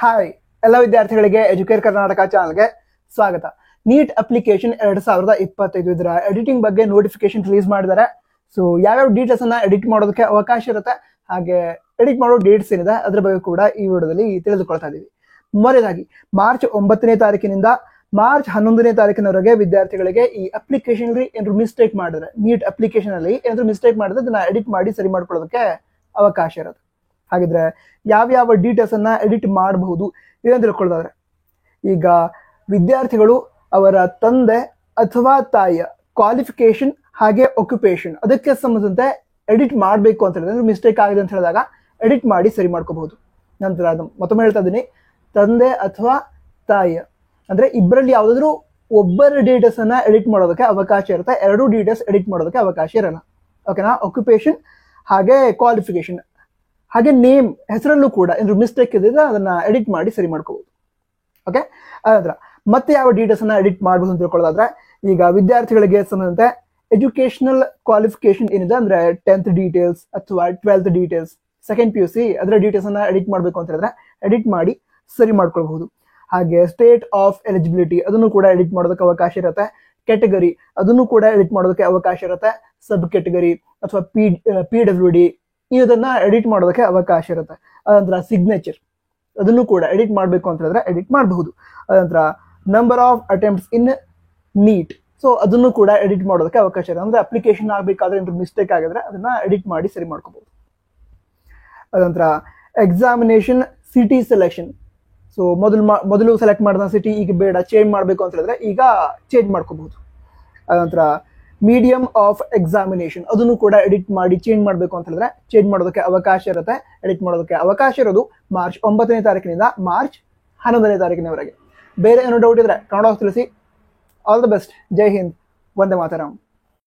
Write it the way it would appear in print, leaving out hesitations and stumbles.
Hi ಎಲ್ಲ ವಿದ್ಯಾರ್ಥಿಗಳಿಗೆ Educare Karnataka ಚಾನಲ್ಗೆ ಸ್ವಾಗತ. ನೀಟ್ ಅಪ್ಲಿಕೇಶನ್ 2025 ಇದರ ಎಡಿಟಿಂಗ್ ಬಗ್ಗೆ ನೋಟಿಫಿಕೇಶನ್ ರಿಲೀಸ್ ಮಾಡಿದ್ದಾರೆ. ಸೊ ಯಾವ್ಯಾವ ಡೀಟೇಲ್ಸ್ ಅನ್ನ ಎಡಿಟ್ ಮಾಡೋದಕ್ಕೆ ಅವಕಾಶ ಇರುತ್ತೆ, ಹಾಗೆ ಎಡಿಟ್ ಮಾಡೋ ಡೇಟ್ಸ್ ಏನಿದೆ ಅದ್ರ ಬಗ್ಗೆ ಕೂಡ ಈ ವಿಡಿಯೋದಲ್ಲಿ ತಿಳಿದುಕೊಳ್ತಾ ಇದೀವಿ. ಮೊದಲನೇದಾಗಿ ಮಾರ್ಚ್ 9ನೇ ತಾರೀಕಿನಿಂದ ಮಾರ್ಚ್ 11ನೇ ತಾರೀಕಿನವರೆಗೆ ವಿದ್ಯಾರ್ಥಿಗಳಿಗೆ ಈ ಅಪ್ಲಿಕೇಶನ್ ಅಲ್ಲಿ ಏನಾದ್ರು ಮಿಸ್ಟೇಕ್ ಮಾಡಿದ್ರೆ, ನೀಟ್ ಅಪ್ಲಿಕೇಶನ್ ಅಲ್ಲಿ ಏನಾದ್ರು ಮಿಸ್ಟೇಕ್ ಮಾಡಿದ್ರೆ ಅದನ್ನ ಎಡಿಟ್ ಮಾಡಿ ಸರಿ ಮಾಡ್ಕೊಳ್ಳೋದಕ್ಕೆ ಅವಕಾಶ ಇರುತ್ತೆ. ಹಾಗಿದ್ರೆ ಯಾವ ಡೀಟೇಲ್ಸ್ ಅನ್ನ ಎಡಿಟ್ ಮಾಡಬಹುದು ಇದನ್ನು ತಿಳ್ಕೊಳ್ಳೋದಾದ್ರೆ, ಈಗ ವಿದ್ಯಾರ್ಥಿಗಳು ಅವರ ತಂದೆ ಅಥವಾ ತಾಯಿಯ ಕ್ವಾಲಿಫಿಕೇಶನ್ ಹಾಗೆ ಆಕ್ಯುಪೇಷನ್ ಅದಕ್ಕೆ ಸಂಬಂಧಿಸಿದಂತೆ ಎಡಿಟ್ ಮಾಡಬೇಕು ಅಂತ ಹೇಳಿದ್ರೆ, ಮಿಸ್ಟೇಕ್ ಆಗಿದೆ ಅಂತ ಹೇಳಿದಾಗ ಎಡಿಟ್ ಮಾಡಿ ಸರಿ ಮಾಡ್ಕೋಬಹುದು. ನಂತರ ಮತ್ತೊಮ್ಮೆ ಹೇಳ್ತಾ ಇದ್ದೀನಿ, ತಂದೆ ಅಥವಾ ತಾಯಿಯ ಅಂದ್ರೆ ಇಬ್ಬರಲ್ಲಿ ಯಾವ್ದಾದ್ರು ಒಬ್ಬರ ಡೀಟೇಲ್ಸ್ ಅನ್ನ ಎಡಿಟ್ ಮಾಡೋದಕ್ಕೆ ಅವಕಾಶ ಇರುತ್ತೆ, ಎರಡು ಡೀಟೇಲ್ಸ್ ಎಡಿಟ್ ಮಾಡೋದಕ್ಕೆ ಅವಕಾಶ ಇರಲ್ಲ. ಓಕೆನಾ? ಆಕ್ಯುಪೇಷನ್ ಹಾಗೆ ಕ್ವಾಲಿಫಿಕೇಶನ್ ಹಾಗೆ ನೇಮ್ ಹೆಸರಲ್ಲೂ ಕೂಡ ಏನಾದ್ರು ಮಿಸ್ಟೇಕ್ ಇದ್ದರೆ ಅದನ್ನ ಎಡಿಟ್ ಮಾಡಿ ಸರಿ ಮಾಡ್ಕೋಬಹುದು. ಓಕೆ, ಅದ್ರ ಮತ್ತೆ ಯಾವ ಡೀಟೇಲ್ಸ್ ಅನ್ನ ಎಡಿಟ್ ಮಾಡಬಹುದು ಅಂತ ತಿಳ್ಕೊಳ್ಳೋದಾದ್ರೆ, ಈಗ ವಿದ್ಯಾರ್ಥಿಗಳಿಗೆ ಸಂಬಂಧಂತೆ ಎಜುಕೇಶನಲ್ ಕ್ವಾಲಿಫಿಕೇಶನ್ ಏನಿದೆ ಅಂದ್ರೆ 10th ಡೀಟೇಲ್ಸ್ ಅಥವಾ 12th ಡೀಟೇಲ್ಸ್, ಸೆಕೆಂಡ್ PUC ಅದರ ಡೀಟೇಲ್ಸ್ ಅನ್ನ ಎಡಿಟ್ ಮಾಡಬೇಕು ಅಂತ ಹೇಳಿದ್ರೆ ಎಡಿಟ್ ಮಾಡಿ ಸರಿ ಮಾಡ್ಕೊಳ್ಬಹುದು. ಹಾಗೆ ಸ್ಟೇಟ್ ಆಫ್ ಎಲಿಜಿಬಿಲಿಟಿ ಅದನ್ನು ಕೂಡ ಎಡಿಟ್ ಮಾಡೋದಕ್ಕೆ ಅವಕಾಶ ಇರುತ್ತೆ. ಕೆಟಗರಿ ಅದನ್ನು ಕೂಡ ಎಡಿಟ್ ಮಾಡೋದಕ್ಕೆ ಅವಕಾಶ ಇರುತ್ತೆ. ಸಬ್ ಕೆಟಗರಿ ಅಥವಾ PWD ಇದನ್ನ ಎಡಿಟ್ ಮಾಡೋದಕ್ಕೆ ಅವಕಾಶ ಇರುತ್ತೆ. ಅದಂತರ ಸಿಗ್ನೇಚರ್ ಅದನ್ನು ಕೂಡ ಎಡಿಟ್ ಮಾಡಬೇಕು ಅಂತ ಹೇಳಿದ್ರೆ ಎಡಿಟ್ ಮಾಡಬಹುದು. ಅದಂತರ number of attempts in NEET, so ಅದನ್ನು ಕೂಡ ಎಡಿಟ್ ಮಾಡೋದಕ್ಕೆ ಅವಕಾಶ ಇರುತ್ತೆ. ಅಂದ್ರೆ ಅಪ್ಲಿಕೇಶನ್ ಆಗಬೇಕಾದ್ರೆ ಏನಾದ್ರು ಮಿಸ್ಟೇಕ್ ಆಗಿದ್ರೆ ಅದನ್ನ ಎಡಿಟ್ ಮಾಡಿ ಸರಿ ಮಾಡ್ಕೋಬಹುದು. ಅದಂತರ ಎಕ್ಸಾಮಿನೇಷನ್ ಸಿಟಿ ಸೆಲೆಕ್ಷನ್, ಸೊ ಮೊದಲು ಸೆಲೆಕ್ಟ್ ಮಾಡಿದ ಸಿಟಿ ಈಗ ಬೇಡ, ಚೇಂಜ್ ಮಾಡಬೇಕು ಅಂತ ಹೇಳಿದ್ರೆ ಈಗ ಚೇಂಜ್ ಮಾಡ್ಕೋಬಹುದು. ಅದಂತರ ಮೀಡಿಯಂ ಆಫ್ ಎಕ್ಸಾಮಿನೇಷನ್ ಅದನ್ನು ಕೂಡ ಎಡಿಟ್ ಮಾಡಿ ಚೇಂಜ್ ಮಾಡಬೇಕು ಅಂತ ಹೇಳಿದ್ರೆ ಚೇಂಜ್ ಮಾಡೋದಕ್ಕೆ ಅವಕಾಶ ಇರುತ್ತೆ. ಎಡಿಟ್ ಮಾಡೋದಕ್ಕೆ ಅವಕಾಶ ಇರೋದು ಮಾರ್ಚ್ 9ನೇ ತಾರೀಕಿನಿಂದ ಮಾರ್ಚ್ 11ನೇ ತಾರೀಕಿನವರೆಗೆ. ಬೇರೆ ಏನೋ ಡೌಟ್ ಇದ್ರೆ ಕನ್ನಡ ತಿಳಿಸಿ. All the best. ಜೈ ಹಿಂದ್, ವಂದೇ ಮಾತರಂ.